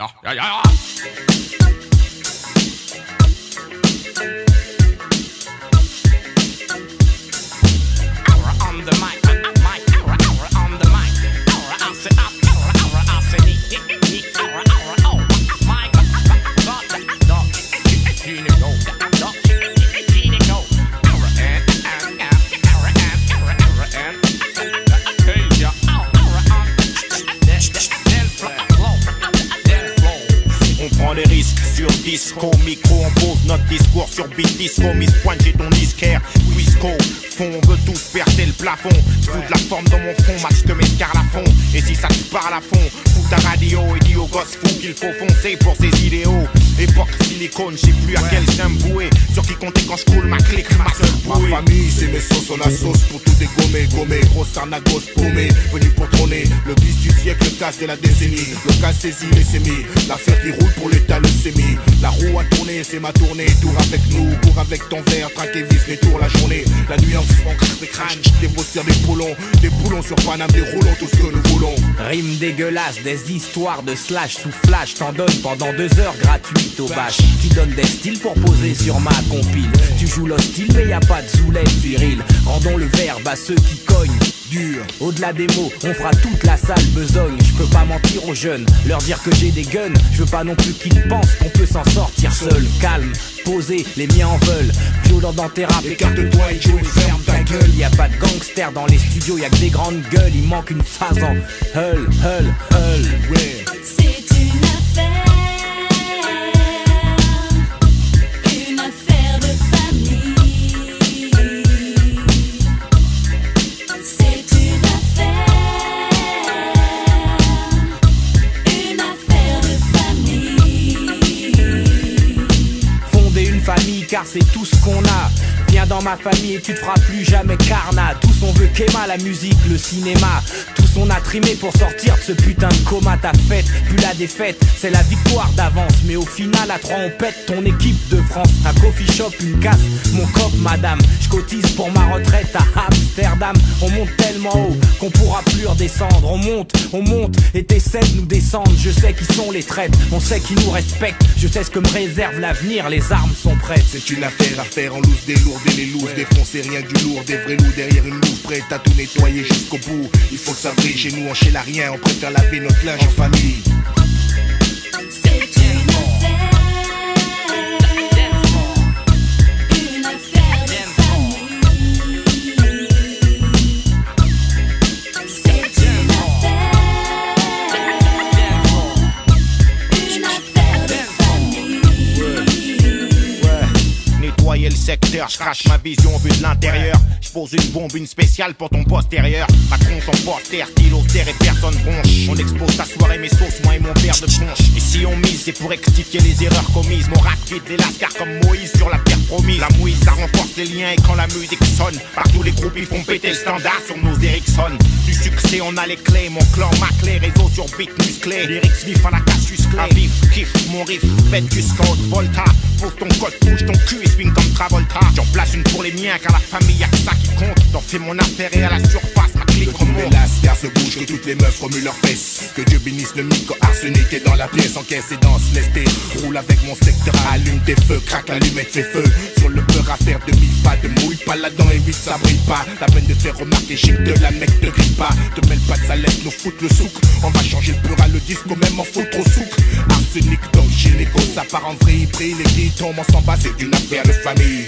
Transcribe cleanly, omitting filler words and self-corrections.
On the mic, on the mic. I say up, I say knee. Oh, my God, on prend des risques sur disco, micro, on pose notre discours sur beat disco, Miss Pointe, j'ai ton disquaire, Wisco. On veut tous percer le plafond. Fous de la forme dans mon front, match que mes scarlafons. Et si ça te parle à fond, fous ta radio et dis aux gosses fous qu'il faut foncer pour ses idéaux. Époque silicone, je sais plus à quel j'aime vouer. Sur qui compter quand je coule ma clique, ma seule bouée. Ma famille, c'est mes sauces, on a sauce pour tout dégommer, gommer. Grosse arnagos paumée, venu pour trôner. Le bis du siècle, le casse de la décennie. Le casse saisi, les sémis. L'affaire qui roule pour l'état, le sémi. La roue a tourné, c'est ma tournée. Tour avec nous, cours avec ton verre. Traque et vis, les tours la journée. La nuit en franc, des crânes, des bosseurs, des boulons sur Paname, des roulons, tout ce que nous voulons. Rime dégueulasse, des histoires de slash sous flash. T'en donnes pendant 2 heures gratuites au bâche. Tu donnes des styles pour poser sur ma compile. Tu joues l'hostile mais y a pas de zoulette viril. Rendons le verbe à ceux qui cognent dur. Au-delà des mots, on fera toute la salle besogne. Je peux pas mentir aux jeunes, leur dire que j'ai des guns. Je veux pas non plus qu'ils pensent qu'on peut s'en sortir seul. Calme, posé, les miens en veulent. Violent dans tes rap, écarte-toi et joue et ferme ta gueule. Y a pas de gangsters dans les studios, y a que des grandes gueules. Il manque une phase en hull, hull, hull. Ouais. C'est une affaire de famille. C'est une affaire de famille. Fonder une famille car c'est tout ce qu'on a. Viens dans ma famille et tu te feras plus jamais carnat. Tous on veut qu'Emma, la musique, le cinéma. Tous on a trimé pour sortir de ce putain de coma. Ta fête, plus la défaite, c'est la victoire d'avance. Mais au final à 3 on pète ton équipe de France. Un coffee shop, une casse, mon cop madame. Je cotise pour ma retraite à Amsterdam. On monte tellement haut qu'on pourra plus redescendre. On monte et t'essaies de nous descendre. Je sais qui sont les traîtres, on sait qui nous respectent. Je sais ce que me réserve l'avenir, les armes sont prêtes. C'est une affaire à faire en loose, des lourds et les looses. Défoncer rien du lourd, des vrais loups derrière une louve. Prête à tout nettoyer jusqu'au bout. Il faut que ça brille chez nous, on chez la rien. On préfère laver notre linge en famille. Le secteur, je crache ma vision vue de l'intérieur. Je pose une bombe, une spéciale pour ton postérieur. Macron son poster, stylo, terre et personne bronche. On expose ta soirée, mes sauces, moi et mon verre de punch. Et si on mise, c'est pour rectifier les erreurs commises. Mon rap quitte les lascars comme Moïse sur la terre promise. La mouise, ça renforce les liens et quand la musique sonne, partout les groupes ils font péter le standard sur nos Ericsson. Du succès, on a les clés, mon clan, ma clé, réseau sur beat musclé. Lyrics vifs à la Cassius Clay. À vif, kiff, mon riff, bête du scout, Volta. Pose ton code, bouge ton cul et swing comme Travolta. J'en place une pour les miens car la famille y'a que ça qui compte. J'en fais mon affaire et à la surface ma clique remonte. Que tous les lascars se bougent, que toutes les meufs remuent leurs fesses. Que Dieu bénisse le micro arsenic est dans la pièce, encaisse et danse, laisse tes. Roule avec mon secteur, allume tes feux, craque l'allumette, fait feu. Sur le beurre à faire de mi-pas, de mouille pas là-dedans et vite ça brille pas. La peine de te faire remarquer, chic de la mec te grille pas. Te mêle pas de sa lettre, nous foutre le souk. On va changer le beurre à le disco, même en foutre au souk. Arsenic donc gynéco, ça part en vrille, brille, les qui tombent, on s'en bat, c'est une affaire de famille.